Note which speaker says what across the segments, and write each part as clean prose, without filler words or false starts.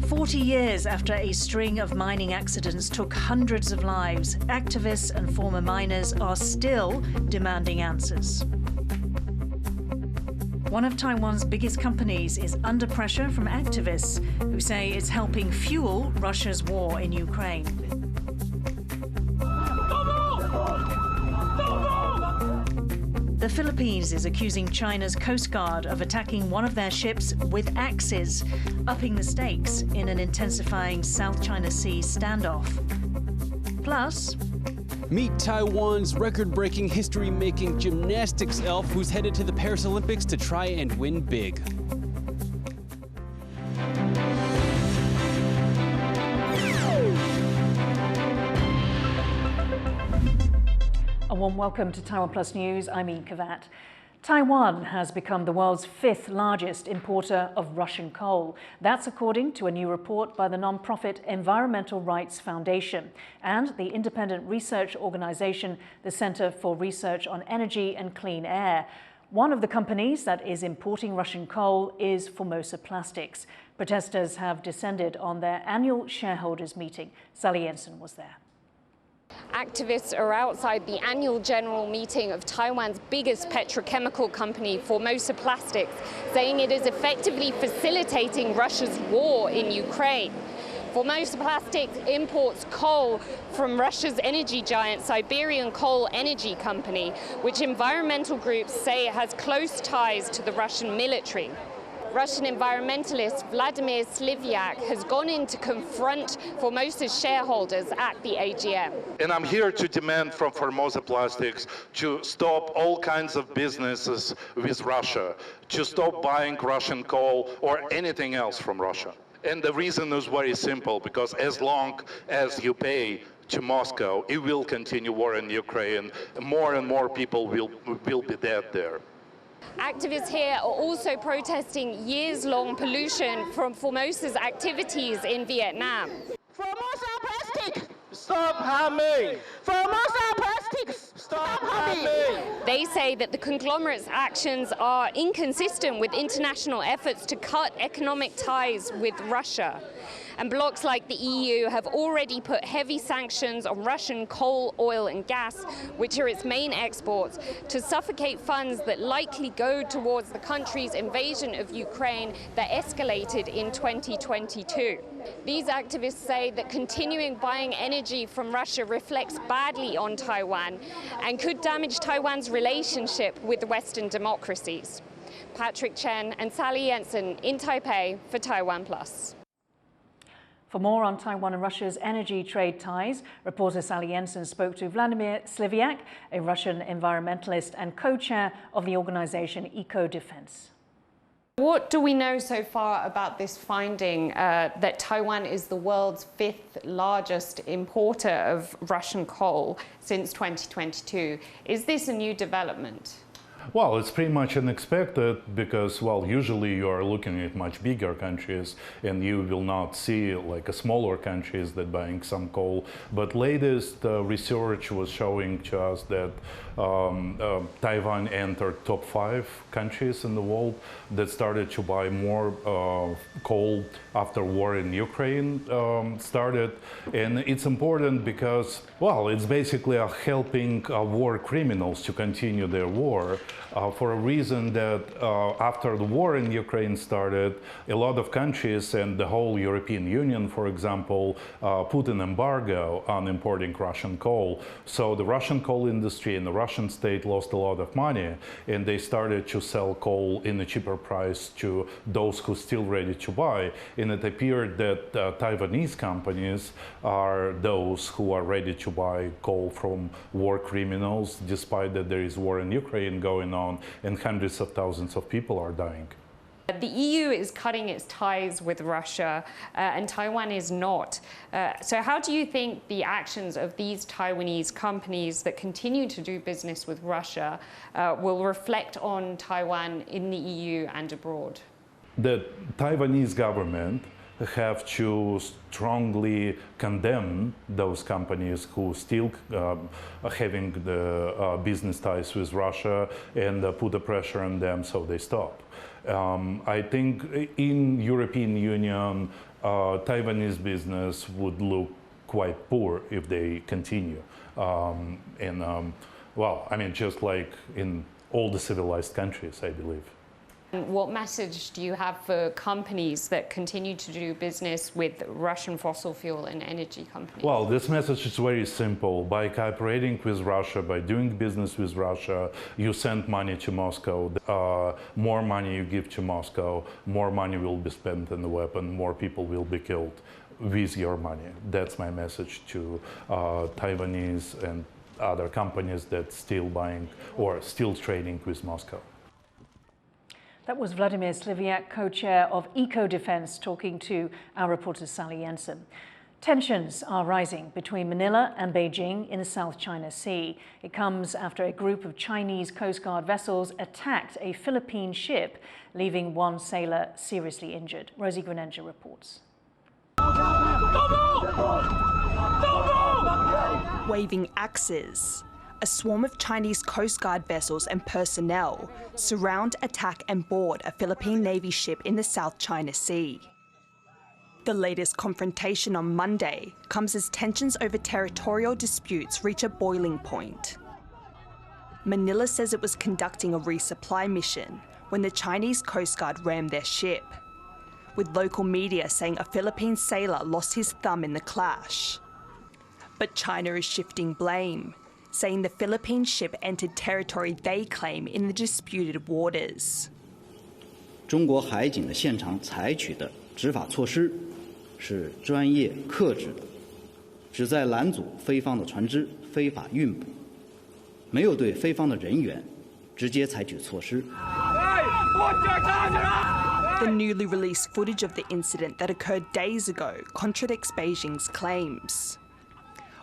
Speaker 1: "40 years after a string of mining accidents took hundreds of lives, activists and former miners are still demanding answers. One of Taiwan's biggest companies is under pressure from activists who say it's helping fuel Russia's war in Ukraine. The Philippines is accusing China's Coast Guard of attacking one of their ships with axes, upping the stakes in an intensifying South China Sea standoff. Plus,
Speaker 2: meet Taiwan's record-breaking, history-making gymnastics elf who's headed to the Paris Olympics to try and win big.
Speaker 1: A warm welcome to TaiwanPlus News. I'm Ian Kavat. Taiwan has become the world's 5th largest importer of Russian coal. That's according to a new report by the non-profit Environmental Rights Foundation and the independent research organization, the Center for Research on Energy and Clean Air. One of the companies that is importing Russian coal is Formosa Plastics. Protesters have descended on their annual shareholders meeting. Sally Jensen was there.
Speaker 3: Activists are outside the annual general meeting of Taiwan's biggest petrochemical company, Formosa Plastics, saying it is effectively facilitating Russia's war in Ukraine. Formosa Plastics imports coal from Russia's energy giant Siberian Coal Energy Company, which environmental groups say has close ties to the Russian military. Russian environmentalist Vladimir Svak has gone in to confront Formosa's shareholders at the AGM.
Speaker 4: And I'm here to demand from Formosa Plastics to stop all kinds of businesses with Russia, to stop buying Russian coal or anything else from Russia. And the reason is very simple, because as long as you pay to Moscow, it will continue war in Ukraine. More and more people will be dead there.
Speaker 3: Activists here are also protesting years-long pollution from Formosa's activities in Vietnam.
Speaker 5: Formosa Plastics, stop harming! Formosa Plastics, stop harming!
Speaker 3: They say that the conglomerate's actions are inconsistent with international efforts to cut economic ties with Russia. And blocs like the EU have already put heavy sanctions on Russian coal, oil and gas, which are its main exports, to suffocate funds that likely go towards the country's invasion of Ukraine that escalated in 2022. These activists say that continuing buying energy from Russia reflects badly on Taiwan and could damage Taiwan's relationship with Western democracies. Patrick Chen and Sally Jensen in Taipei for TaiwanPlus.
Speaker 1: For more on Taiwan and Russia's energy trade ties, reporter Sally Jensen spoke to Vladimir Svak, a Russian environmentalist and co-chair of the organization Eco-Defense.
Speaker 6: What do we know so far about this finding that Taiwan is the world's 5th largest importer of Russian coal since 2022? Is this a new development?
Speaker 7: Well, it's pretty much unexpected because, well, usually you are looking at much bigger countries and you will not see like a smaller countries that buying some coal. But latest research was showing to us that Taiwan entered top 5 countries in the world that started to buy more coal after war in Ukraine started. And it's important because, well, it's basically helping war criminals to continue their war. For a reason that after the war in Ukraine started, a lot of countries and the whole European Union, for example, put an embargo on importing Russian coal. So the Russian coal industry and the Russian state lost a lot of money, and they started to sell coal in a cheaper price to those who still ready to buy. And it appeared that Taiwanese companies are those who are ready to buy coal from war criminals, despite that there is war in Ukraine going on and hundreds of thousands of people are dying.
Speaker 6: The EU is cutting its ties with Russia and Taiwan is not. So how do you think the actions of these Taiwanese companies that continue to do business with Russia will reflect on Taiwan in the EU and abroad?
Speaker 7: The Taiwanese government have to strongly condemn those companies who still having the business ties with Russia and put the pressure on them so they stop. I think in European Union, Taiwanese business would look quite poor if they continue. Well, I mean, just like in all the civilized countries, I believe.
Speaker 6: What message do you have for companies that continue to do business with Russian fossil fuel and energy companies?
Speaker 7: Well, this message is very simple. By cooperating with Russia, by doing business with Russia, you send money to Moscow. More money you give to Moscow, more money will be spent on the weapon, more people will be killed with your money. That's my message to Taiwanese and other companies that still buying or still trading with Moscow.
Speaker 1: That was Vladimir Svak, co-chair of Eco-Defense, talking to our reporter Sally Jensen. Tensions are rising between Manila and Beijing in the South China Sea. It comes after a group of Chinese Coast Guard vessels attacked a Philippine ship, leaving one sailor seriously injured. Rosie Grenenja reports.
Speaker 8: Waving axes, a swarm of Chinese Coast Guard vessels and personnel surround, attack and board a Philippine Navy ship in the South China Sea. The latest confrontation on Monday comes as tensions over territorial disputes reach a boiling point. Manila says it was conducting a resupply mission when the Chinese Coast Guard rammed their ship, with local media saying a Philippine sailor lost his thumb in the clash. But China is shifting blame, saying the Philippine ship entered territory they claim in the disputed waters.
Speaker 9: 中国海警的现场采取的执法措施是专业克制的，旨在拦阻非方的船只非法运补，没有对非方的人员直接采取措施。
Speaker 8: The newly released footage of the incident that occurred days ago contradicts Beijing's claims.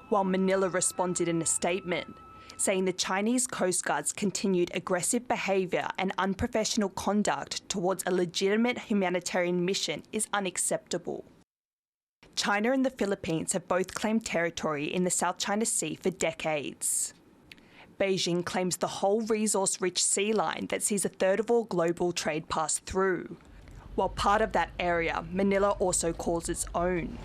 Speaker 8: While Manila responded in a statement, saying the Chinese Coast Guard's continued aggressive behaviour and unprofessional conduct towards a legitimate humanitarian mission is unacceptable. China and the Philippines have both claimed territory in the South China Sea for decades. Beijing claims the whole resource-rich sea line that sees a third of all global trade pass through, while part of that area Manila also calls its own.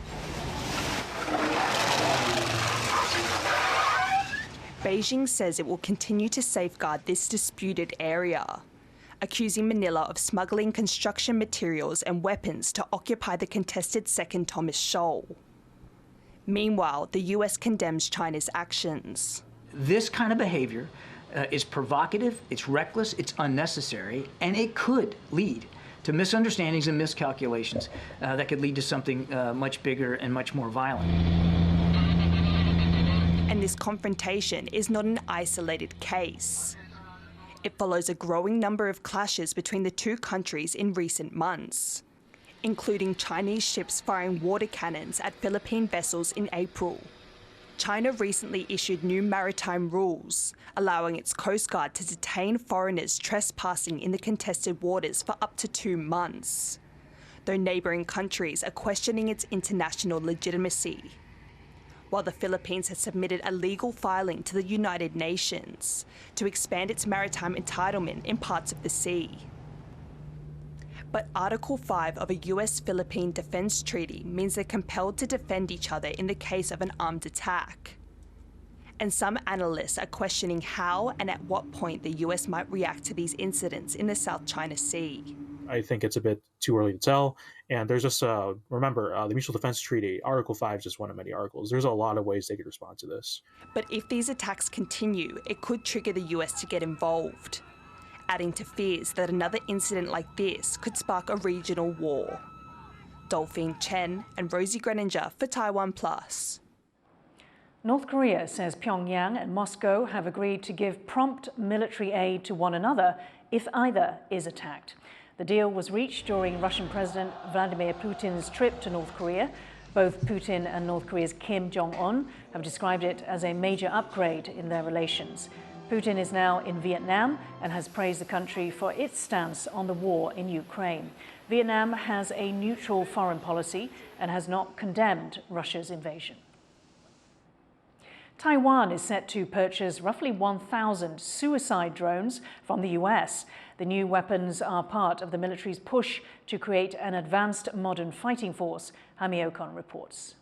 Speaker 8: Beijing says it will continue to safeguard this disputed area, accusing Manila of smuggling construction materials and weapons to occupy the contested Second Thomas Shoal. Meanwhile, the US condemns China's actions.
Speaker 10: This kind of behavior is provocative, it's reckless, it's unnecessary, and it could lead to misunderstandings and miscalculations that could lead to something much bigger and much more violent.
Speaker 8: And this confrontation is not an isolated case. It follows a growing number of clashes between the two countries in recent months, including Chinese ships firing water cannons at Philippine vessels in April. China recently issued new maritime rules, allowing its Coast Guard to detain foreigners trespassing in the contested waters for up to 2 months, though neighbouring countries are questioning its international legitimacy. While the Philippines has submitted a legal filing to the United Nations to expand its maritime entitlement in parts of the sea. But Article 5 of a US-Philippine defense treaty means they're compelled to defend each other in the case of an armed attack. And some analysts are questioning how and at what point the US might react to these incidents in the South China Sea.
Speaker 11: I think it's a bit too early to tell. And there's just, remember, the Mutual Defense Treaty, Article 5 is just one of many articles. There's a lot of ways they could respond to this.
Speaker 8: But if these attacks continue, it could trigger the US to get involved, adding to fears that another incident like this could spark a regional war. Dolphine Chen and Rosie Grenenja for TaiwanPlus.
Speaker 1: North Korea says Pyongyang and Moscow have agreed to give prompt military aid to one another if either is attacked. The deal was reached during Russian President Vladimir Putin's trip to North Korea. Both Putin and North Korea's Kim Jong-un have described it as a major upgrade in their relations. Putin is now in Vietnam and has praised the country for its stance on the war in Ukraine. Vietnam has a neutral foreign policy and has not condemned Russia's invasion. Taiwan is set to purchase roughly 1,000 suicide drones from the US. The new weapons are part of the military's push to create an advanced modern fighting force, Hami Okon reports.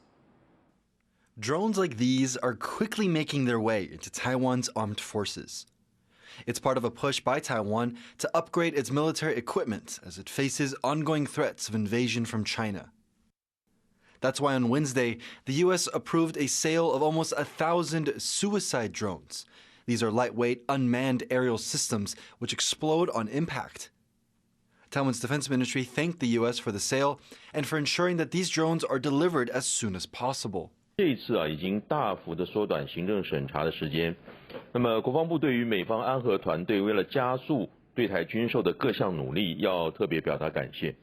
Speaker 12: Drones like these are quickly making their way into Taiwan's armed forces. It's part of a push by Taiwan to upgrade its military equipment as it faces ongoing threats of invasion from China. That's why on Wednesday, the U.S. approved a sale of almost 1,000 suicide drones. These are lightweight, unmanned aerial systems which explode on impact. Taiwan's defense ministry thanked the U.S. for the sale and for ensuring that these drones are delivered as soon as possible.
Speaker 13: 这一次已经大幅的缩短行政审查的时间。那么，国防部对于美方安和团队为了加速对台军售的各项努力，要特别表达感谢。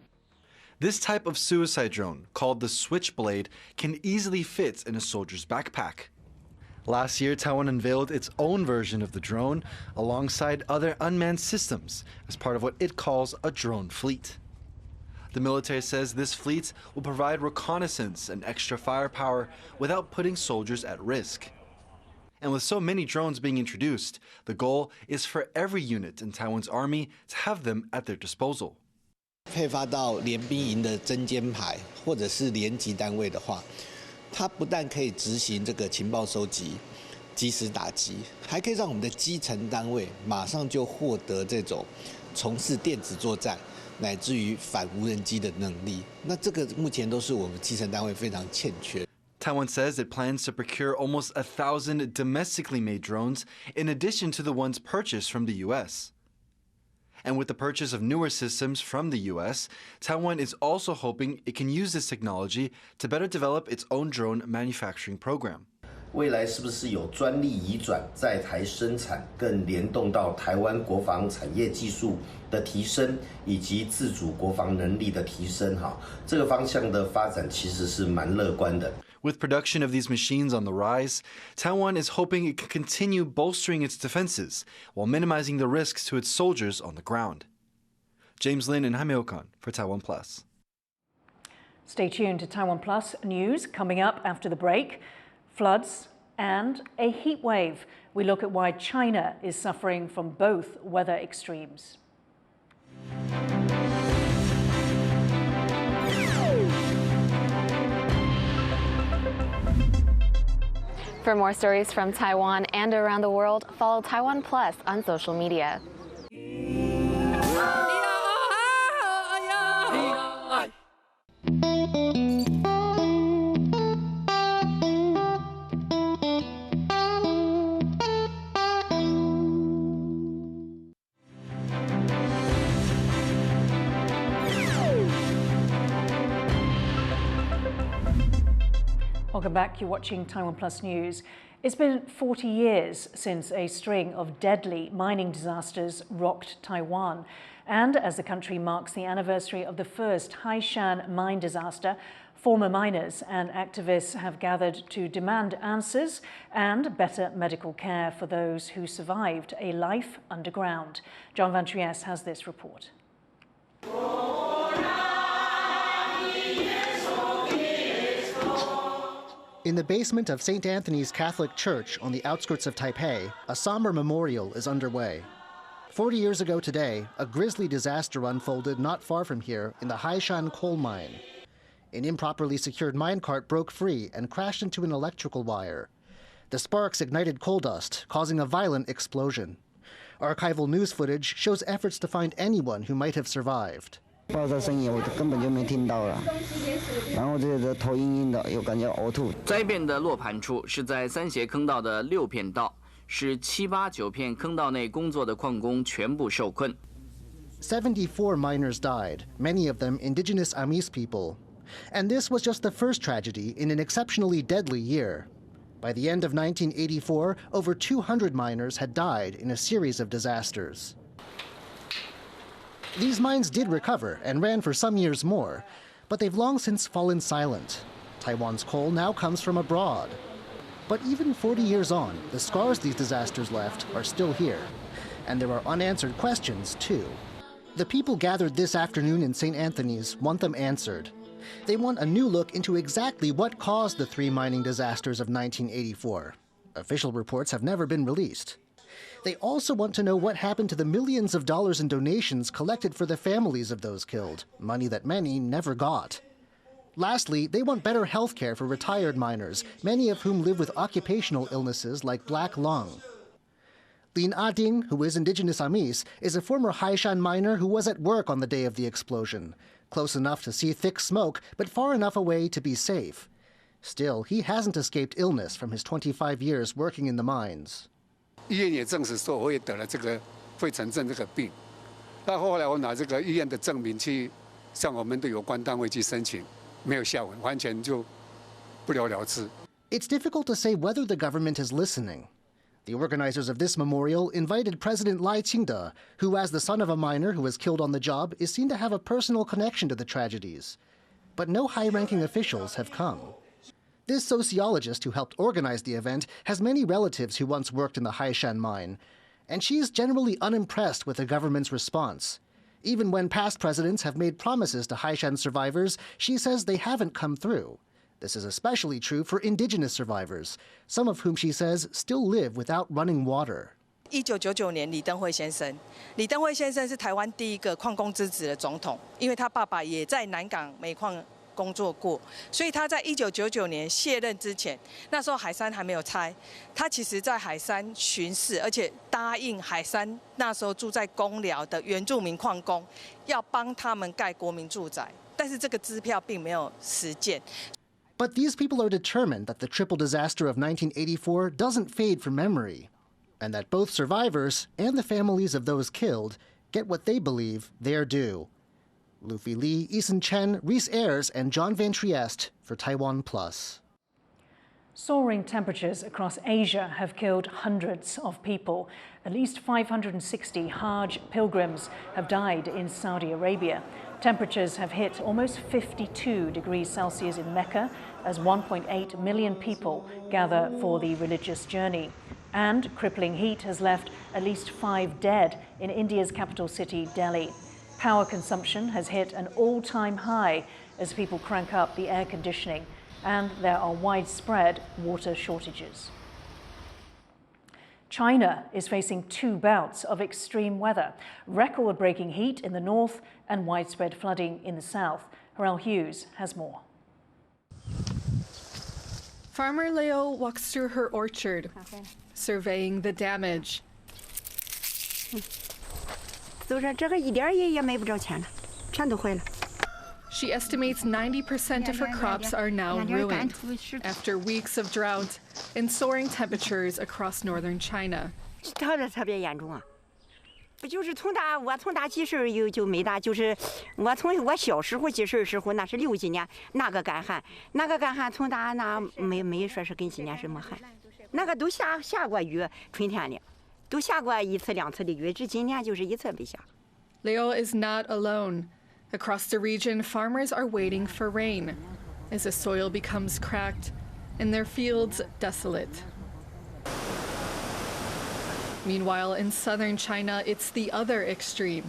Speaker 12: This type of suicide drone, called the Switchblade, can easily fit in a soldier's backpack. Last year, Taiwan unveiled its own version of the drone alongside other unmanned systems as part of what it calls a drone fleet. The military says this fleet will provide reconnaissance and extra firepower without putting soldiers at risk. And with so many drones being introduced, the goal is for every unit in Taiwan's army to have them at their disposal.
Speaker 14: 配发到联兵营的针尖排或者是连级单位的话，它不但可以执行这个情报收集、及时打击，还可以让我们的基层单位马上就获得这种从事电子作战乃至于反无人机的能力。那这个目前都是我们基层单位非常欠缺。
Speaker 12: Taiwan says it plans to procure almost 1,000 domestically made drones in addition to the ones purchased from the U.S. And with the purchase of newer systems from the U.S., Taiwan is also hoping it can use this technology to better develop its own drone manufacturing program.
Speaker 15: 未来是不是有专利移转在台生产，更联动到台湾国防产业技术的提升，以及自主国防能力的提升？这个方向的发展其实是蛮乐观的。
Speaker 12: With production of these machines on the rise, Taiwan is hoping it can continue bolstering its defenses while minimizing the risks to its soldiers on the ground. James Lin and Hami Okon for TaiwanPlus.
Speaker 1: Stay tuned to TaiwanPlus news coming up after the break. Floods and a heat wave. We look at why China is suffering from both weather extremes.
Speaker 16: For more stories from Taiwan and around the world, follow TaiwanPlus on social media.
Speaker 1: Welcome back. You're watching TaiwanPlus News. It's been 40 years since a string of deadly mining disasters rocked Taiwan. And as the country marks the anniversary of the first Haishan mine disaster, former miners and activists have gathered to demand answers and better medical care for those who survived a life underground. John Van Trieste has this report.
Speaker 17: In the basement of St. Anthony's Catholic Church on the outskirts of Taipei, a somber memorial is underway. 40 years ago today, a grisly disaster unfolded not far from here in the Haishan coal mine. An improperly secured minecart broke free and crashed into an electrical wire. The sparks ignited coal dust, causing a violent explosion. Archival news footage shows efforts to find anyone who might have survived.
Speaker 18: 爆炸声音我根本就没听到了，然后这个头晕晕的，又感觉呕吐。
Speaker 19: 灾变的落盘处是在三斜坑道的6片道，是7、8、9片坑道内工作的矿工全部受困。
Speaker 17: 74 miners died, many of them indigenous Amis people. And this was just the first tragedy in an exceptionally deadly year. By the end of 1984, over 200 miners had died in a series of disasters. These mines did recover and ran for some years more, but they've long since fallen silent. Taiwan's coal now comes from abroad. But even 40 years on, the scars these disasters left are still here. And there are unanswered questions, too. The people gathered this afternoon in St. Anthony's want them answered. They want a new look into exactly what caused the 3 mining disasters of 1984. Official reports have never been released. They also want to know what happened to the millions of dollars in donations collected for the families of those killed, money that many never got. Lastly, they want better health care for retired miners, many of whom live with occupational illnesses like black lung. Lin Ading, who is indigenous Amis, is a former Haishan miner who was at work on the day of the explosion, close enough to see thick smoke, but far enough away to be safe. Still, he hasn't escaped illness from his 25 years working in the mines.
Speaker 20: 医院也证实说我也得了这个肺尘症这个病，那后来我拿这个医院的证明去向我们的有关单位去申请，没有下文，完全就不了了之。
Speaker 17: It's difficult to say whether the government is listening. The organizers of this memorial invited President Lai Ching-te, who, as the son of a miner who was killed on the job, is seen to have a personal connection to the tragedies. But no high-ranking officials have come. This sociologist who helped organize the event has many relatives who once worked in the Haishan mine, and she's generally unimpressed with the government's response. Even when past presidents have made promises to Haishan survivors, she says they haven't come through. This is especially true for indigenous survivors, some of whom she says still live without running water.
Speaker 21: 1999年，李登辉先生是台湾第一个矿工之子的总统，因为他爸爸也在南港煤矿工作过，所以他在1999年卸任之前，那时候海山还没有拆，他其实在海山巡视，而且答应海山那时候住在公寮的原住民矿工，要帮他们盖国民住宅，但是这个支票并没有实践。
Speaker 17: But these people are determined that the triple disaster of 1984 doesn't fade from memory, and that both survivors and the families of those killed get what they believe they're due. Luffy Li, Eason Chen, Rhys Ayres, and John Van Trieste for TaiwanPlus.
Speaker 1: Soaring temperatures across Asia have killed hundreds of people. At least 560 Hajj pilgrims have died in Saudi Arabia. Temperatures have hit almost 52 degrees Celsius in Mecca as 1.8 million people gather for the religious journey. And crippling heat has left at least 5 dead in India's capital city, Delhi. Power consumption has hit an all-time high as people crank up the air conditioning, and there are widespread water shortages. China is facing 2 bouts of extreme weather, record-breaking heat in the north and widespread flooding in the south. Harel Hughes has more.
Speaker 22: Farmer Leo walks through her orchard, surveying the damage. She estimates 90% of her crops are now ruined after weeks of drought and soaring temperatures across northern China.
Speaker 23: 不就是我从大记事就没大，就是我从我小时候记事时候，那是60几年，那个干旱从大那没说是跟今年什么旱，那个都下过雨，春天的都下过1次2次的雨，这今年就是1次没下。
Speaker 22: Leo is not alone. Across the region, farmers are waiting for rain as the soil becomes cracked and their fields desolate. Meanwhile, in southern China, it's the other extreme.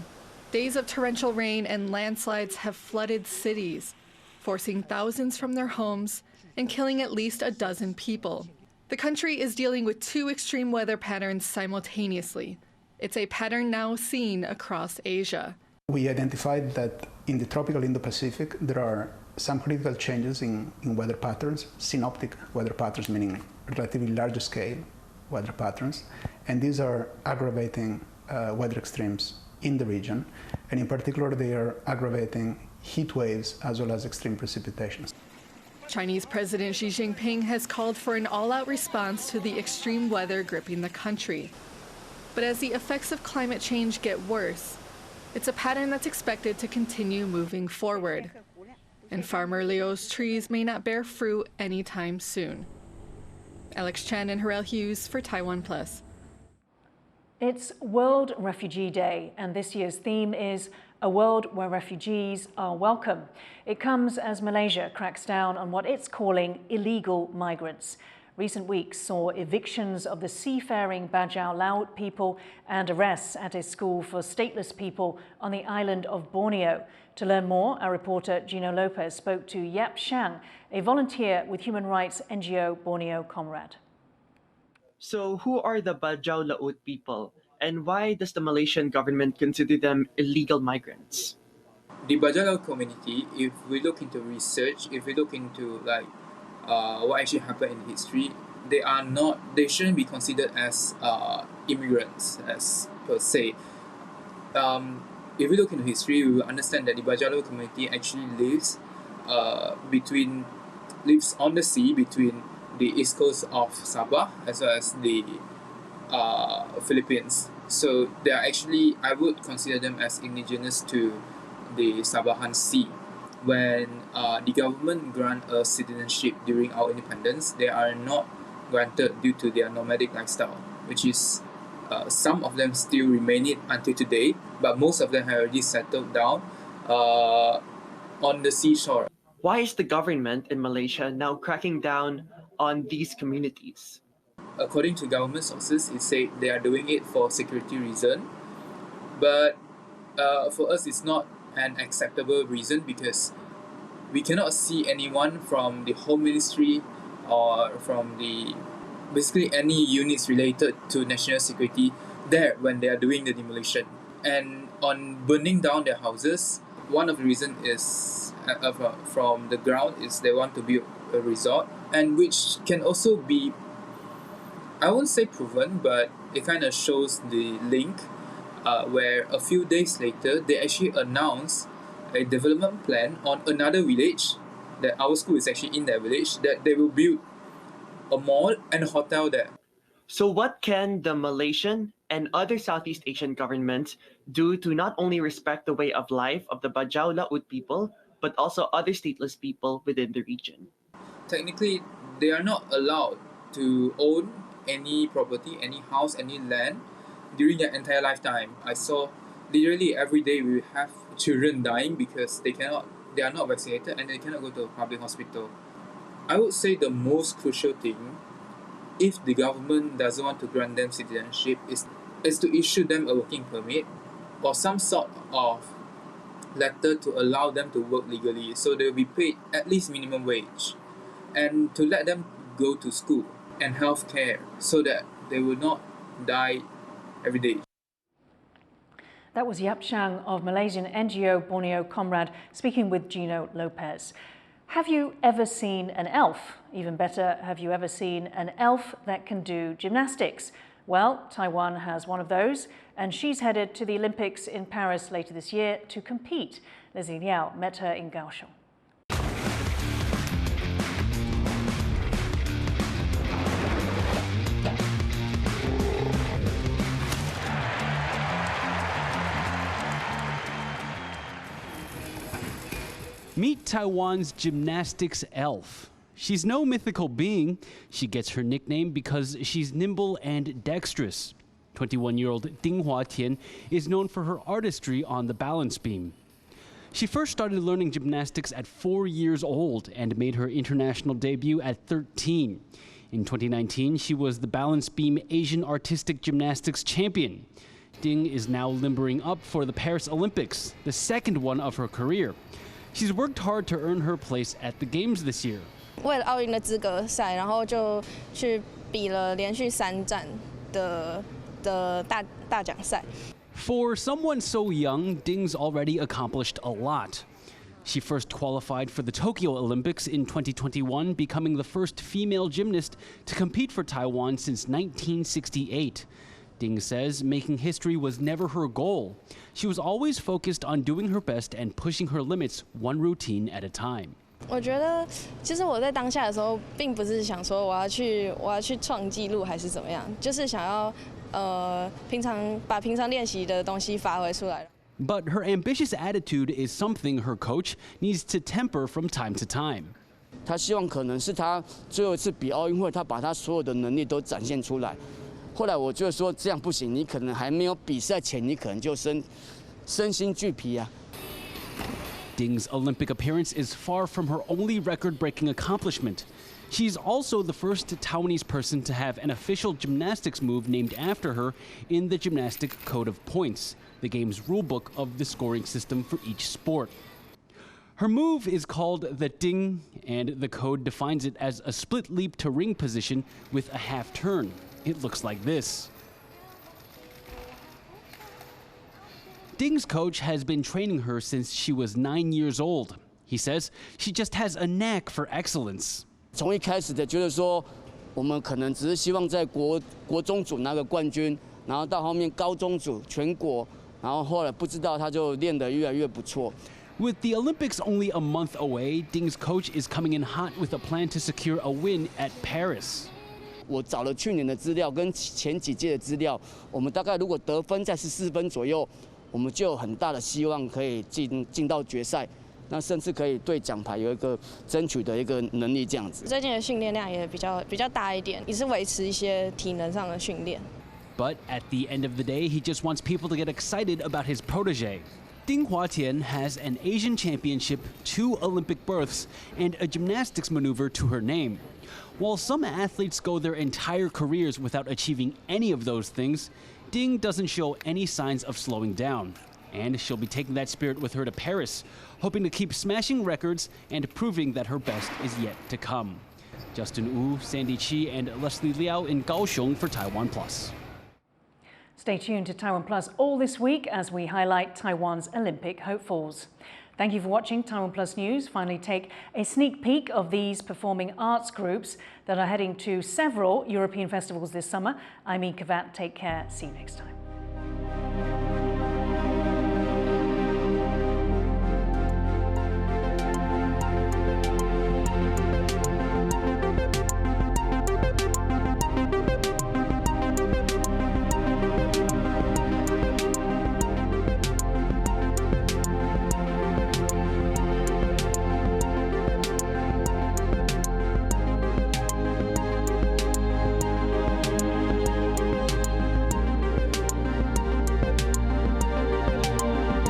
Speaker 22: Days of torrential rain and landslides have flooded cities, forcing thousands from their homes and killing at least a dozen people. The country is dealing with 2 extreme weather patterns simultaneously. It's a pattern now seen across Asia.
Speaker 24: We identified that in the tropical Indo-Pacific, there are some critical changes in weather patterns, synoptic weather patterns, meaning relatively larger scale weather patterns. And these are aggravating weather extremes in the region. And in particular, they are aggravating heat waves as well as extreme precipitation.
Speaker 22: Chinese President Xi Jinping has called for an all-out response to the extreme weather gripping the country. But as the effects of climate change get worse, it's a pattern that's expected to continue moving forward. And Farmer Leo's trees may not bear fruit anytime soon. Alex Chen and Harel Hughes for TaiwanPlus.
Speaker 1: It's World Refugee Day, and this year's theme is A World Where Refugees Are Welcome. It comes as Malaysia cracks down on what it's calling illegal migrants. Recent weeks saw evictions of the seafaring Bajau Laut people and arrests at a school for stateless people on the island of Borneo. To learn more, our reporter Gino Lopez spoke to Yap Shang, a volunteer with human rights NGO Borneo Comrade.
Speaker 2: So who are the Bajau Laut people, and why does the Malaysian government consider them illegal migrants?
Speaker 3: The Bajau Laut community, if we look into research, if we look into what actually happened in history, they shouldn't be considered as immigrants as per se. If we look into history, we will understand that the Bajau Laut community actually lives on the sea between the east coast of Sabah as well as the Philippines. So they are actually, I would consider them as indigenous to the Sabahan Sea. When the government grant us citizenship during our independence, they are not granted due to their nomadic lifestyle, which is some of them still remain it until today, but most of them have already settled down on the seashore.
Speaker 2: Why is the government in Malaysia now cracking down on these communities?
Speaker 3: According to government sources, it said they are doing it for security reason, but for us it's not an acceptable reason because we cannot see anyone from the Home Ministry or from basically any units related to national security there when they are doing the demolition. And on burning down their houses, one of the reasons is from the ground is they want to build a resort, and which can also be, I won't say proven, but it kind of shows the link where a few days later they actually announced a development plan on another village, that our school is actually in that village, that they will build a mall and a hotel there.
Speaker 2: So what can the Malaysian and other Southeast Asian governments do to not only respect the way of life of the Bajau Laut people, but also other stateless people within the region?
Speaker 3: Technically, they are not allowed to own any property, any house, any land during their entire lifetime. I saw literally every day we have children dying because they are not vaccinated and they cannot go to a public hospital. I would say the most crucial thing, if the government doesn't want to grant them citizenship, is to issue them a working permit or some sort of letter to allow them to work legally, so they will be paid at least minimum wage, and to let them go to school and health care so that they will not die every day.
Speaker 1: That was Yap Shang of Malaysian NGO Borneo Comrade speaking with Gino Lopez. Have you ever seen an elf? Even better, have you ever seen an elf that can do gymnastics? Well, Taiwan has one of those, and she's headed to the Olympics in Paris later this year to compete. Leslie Liao met her in Kaohsiung.
Speaker 4: Meet Taiwan's Gymnastics Elf. She's no mythical being. She gets her nickname because she's nimble and dexterous. 21-year-old Ding Hua-Tian is known for her artistry on the balance beam. She first started learning gymnastics at 4 years old and made her international debut at 13. In 2019, she was the balance beam Asian Artistic Gymnastics champion. Ding is now limbering up for the Paris Olympics, the second one of her career. She's worked hard to earn her place at the Games this year.
Speaker 5: 为了奥运的资格赛，然后就去比了连续3站的大奖赛。
Speaker 4: For someone so young, Ding's already accomplished a lot. She first qualified for the Tokyo Olympics in 2021, becoming the first female gymnast to compete for Taiwan since 1968. Ding says making history was never her goal. She was always focused on doing her best and pushing her limits one routine at a time.
Speaker 5: 我觉得，其实我在当下的时候，并不是想说我要去创纪录还是怎么样，就是想要把平常练习的东西发挥出来。
Speaker 4: But her ambitious attitude is something her coach needs to temper from time to time.
Speaker 25: 他希望可能是他最后一次比奥运会，他把他所有的能力都展现出来。后来我就说这样不行，你可能还没有比赛前，你可能就身心俱疲啊。
Speaker 4: Ding's Olympic appearance is far from her only record-breaking accomplishment. She's also the first Taiwanese person to have an official gymnastics move named after her in the Gymnastic Code of Points, the game's rulebook of the scoring system for each sport. Her move is called the ding, and the code defines it as a split leap to ring position with a half turn. It looks like this. Ding's coach has been training her since she was 9 years old. He says she just has a knack for excellence.
Speaker 25: 从一开始的觉得说，我们可能只是希望在国中组拿个冠军，然后到后面高中组全国，然后后来不知道他就练得越来越不错。
Speaker 4: With the Olympics only a month away, Ding's coach is coming in hot with a plan to secure a win at Paris.
Speaker 25: 我找了去年的资料跟前几届的资料，我们大概如果得分在14分左右，我们就有很大的希望可以进到决赛，那甚至可以对奖牌有一个争取的一个能力这样子。
Speaker 5: 最近的训练量也比较大一点，也是维持一些体能上的训练。
Speaker 4: But at the end of the day, he just wants people to get excited about his protege. Ding Huatian has an Asian championship, 2 Olympic berths, and a gymnastics maneuver to her name. While some athletes go their entire careers without achieving any of those things, Ding doesn't show any signs of slowing down. And she'll be taking that spirit with her to Paris, hoping to keep smashing records and proving that her best is yet to come. Justin Wu, Sandy Chi, and Leslie Liao in Kaohsiung for TaiwanPlus.
Speaker 1: Stay tuned to Taiwan Plus all this week as we highlight Taiwan's Olympic hopefuls. Thank you for watching Taiwan Plus News. Finally, take a sneak peek of these performing arts groups that are heading to several European festivals this summer. I'm Kavat. Take care. See you next time.